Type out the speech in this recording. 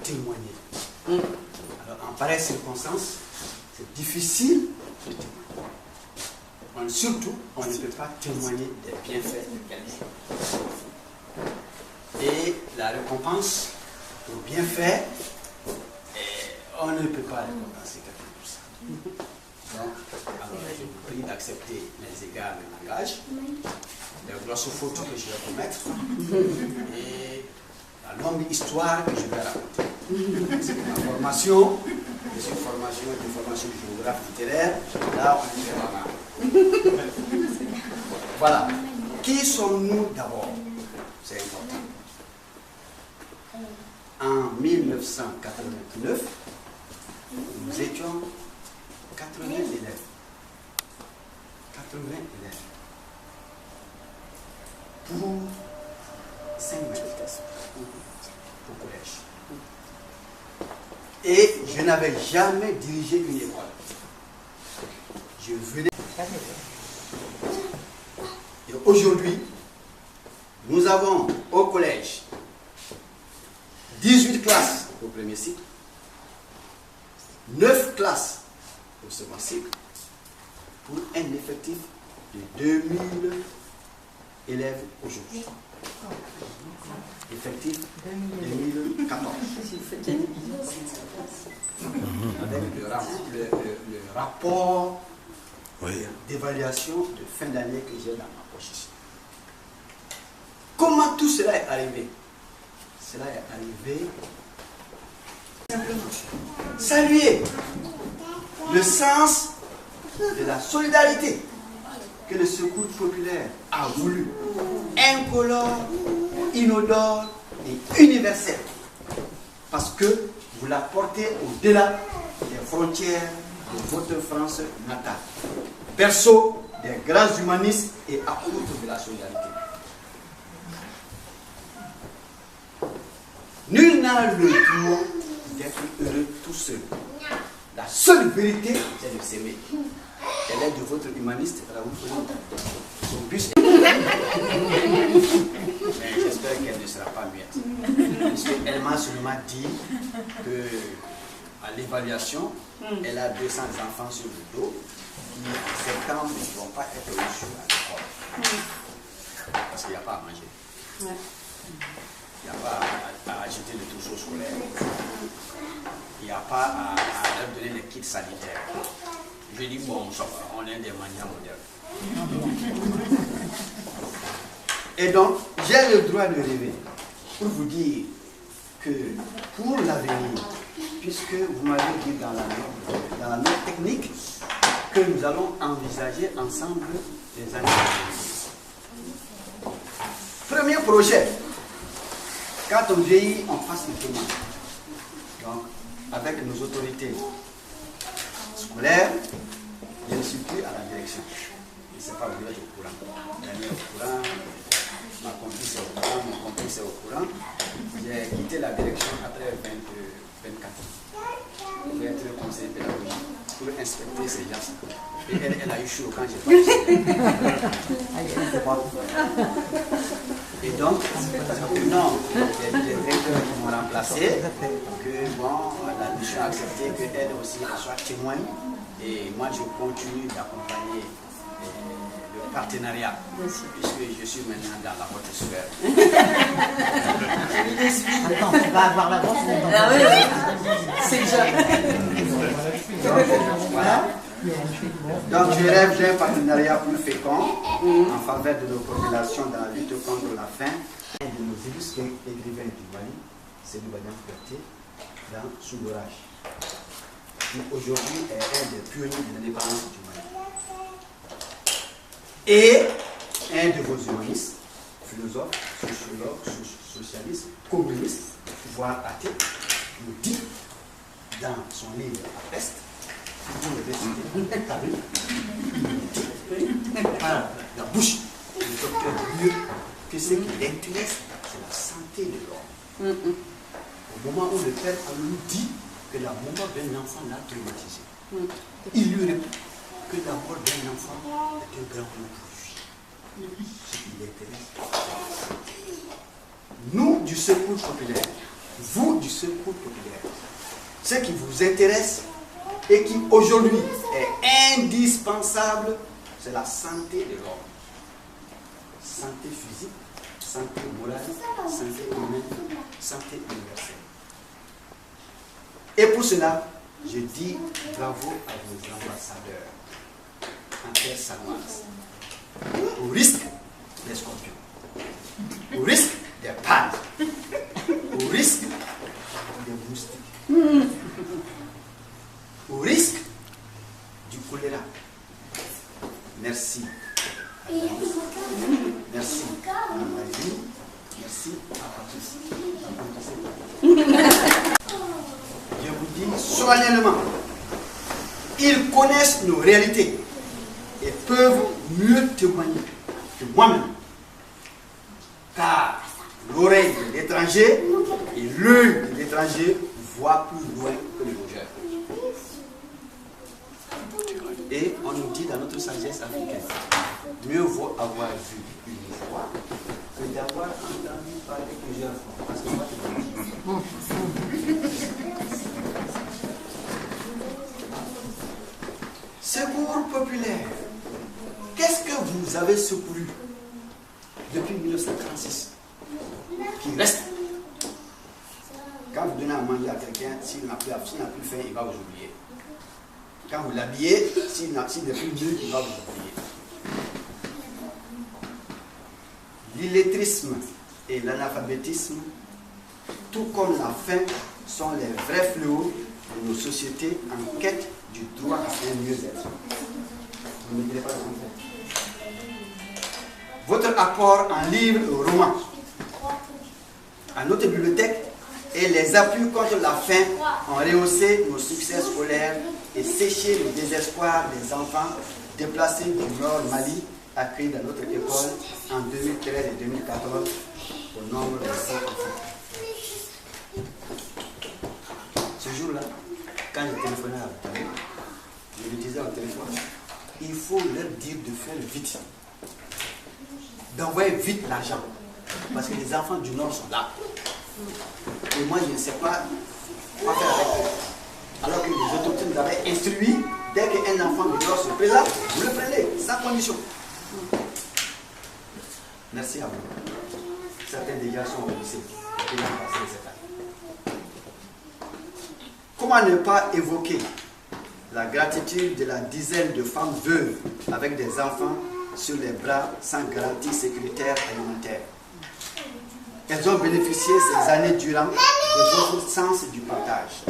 témoigner. Alors, en pareille circonstance, c'est difficile de témoigner. Surtout, on ne peut pas témoigner des bienfaits de quelqu'un. Et la récompense pour bienfait, on ne peut pas récompenser quelqu'un pour ça. Donc, alors, je vous prie d'accepter mes égards de langage, les grosses fautes que je vais commettre et la longue histoire que je vais raconter. C'est ma formation, je suis une formation de géographe littéraire, là on est vraiment. Voilà. Qui sommes-nous d'abord? C'est important. En 1989, nous étions 80 élèves. 80 élèves. Pour 5 mètres au collège. Et je n'avais jamais dirigé une école. Je venais. Et aujourd'hui, nous avons au collège 18 classes au premier cycle, 9 classes au second cycle, pour un effectif de 2000 élèves aujourd'hui. Effectif 2014. Avec le rapport d'évaluation de fin d'année que j'ai dans ma poche ici. Comment tout cela est arrivé? Cela est arrivé simplement. Saluer le sens de la solidarité que le Secours populaire a voulu, incolore, inodore et universel, parce que vous la portez au-delà des frontières de votre France natale, berceau des grands humanistes et apôtres de la solidarité. Nul n'a le droit d'être heureux tout seul. La seule vérité, c'est de s'aimer. Elle est de votre humaniste, Raoul Fouillon. Son bus est... Mais j'espère qu'elle ne sera pas muette. Elle m'a seulement dit qu'à l'évaluation, elle a 200 enfants sur le dos qui, en septembre, ne vont pas être reçus à l'école. Parce qu'il n'y a pas à manger. Il n'y a pas à acheter le trousseau scolaire. Il n'y a pas à leur donner les kits sanitaires. Je dis, bon, on est des manières modernes. Et donc, j'ai le droit de rêver pour vous dire que pour l'avenir, puisque vous m'avez dit dans la note technique que nous allons envisager ensemble les années à venir. Premier projet, quand on vieillit, on fasse le témoin. Donc, avec nos autorités scolaires, je ne suis plus à la direction. Je ne sais pas, vous êtes au courant. Elle est au courant, ma complice est au courant, mon complice est au courant. J'ai quitté la direction après 24 ans. Pour être conseiller pédagogique, pour inspecter ces gens. Et elle a eu chaud quand j'ai parti. Et donc, non, les directeurs qui m'ont remplacé, que bon, la mission a accepté qu'elle aussi soit témoin. Et moi, je continue d'accompagner le partenariat, puisque je suis maintenant dans la haute sphère. Attends, tu vas avoir la grosse. Ah oui, c'est déjà. Voilà. Donc, je rêve d'un partenariat plus fécond en faveur de nos populations dans la lutte contre la faim. Un de nos illustres écrivains du Mali, c'est Badian Ferté, dans Sous l'orage, qui aujourd'hui est un des pionniers de l'indépendance du Mali. Et un de vos humanistes, philosophes, sociologues, socialistes, communistes, voire athées, nous dit dans son livre La peste, vous le récitez, par la bouche du docteur Dieu, que ce qui l'intéresse, c'est la santé de l'homme. Au moment où le père nous dit que la mort d'un enfant l'a traumatisé, il lui répond que la mort d'un enfant est un grand coup pour lui. Ce qui l'intéresse, c'est la santé. Nous, du Secours populaire, vous du Secours populaire, ce qui vous intéresse et qui aujourd'hui est indispensable, c'est la santé de l'homme. Santé physique, santé morale, santé humaine, santé universelle. Et pour cela, je dis bravo à vos ambassadeurs en terre sanoise. Au risque des scorpions, au risque des pannes, au risque des moustiques, au risque du choléra. Merci. Merci à Marie, merci à Patrice. Je vous dis solennellement, ils connaissent nos réalités et peuvent mieux témoigner que moi-même. Car l'oreille de l'étranger et l'œil de l'étranger voient plus loin que le logeur. Et on nous dit dans notre sagesse africaine, mieux vaut avoir vu une fois que d'avoir entendu parler plusieurs fois. Parce que moi, Secours populaire. Qu'est-ce que vous avez secouru depuis 1936 qui reste? Quand vous donnez à manger à quelqu'un, s'il n'a plus faim, il va vous oublier. Quand vous l'habillez, s'il n'est plus mieux, il va vous oublier. L'illettrisme et l'analphabétisme, tout comme la faim, sont les vrais fléaux de nos sociétés en quête du droit à un mieux-être. Vous ne direz pas le contraire. Votre apport en livres et romans à notre bibliothèque et les appuis contre la faim ont rehaussé nos succès scolaires et séché le désespoir des enfants déplacés du Nord Mali accueillis dans notre école en 2013 et 2014 au nombre de 100 enfants. Ce jour-là, quand je téléphonais à la télé, je lui disais au téléphone, il faut leur dire de faire vite, d'envoyer vite l'argent, parce que les enfants du Nord sont là. Et moi, je ne sais pas quoi faire avec eux. Alors que les autorités nous avaient instruit, dès qu'un enfant du Nord se présente, vous le prenez, sans condition. Merci à vous. Certains déjà sont au lycée. Comment ne pas évoquer la gratitude de la dizaine de femmes veuves avec des enfants sur les bras sans garantie sécuritaire alimentaire? Elles ont bénéficié ces années durant de votre sens du partage.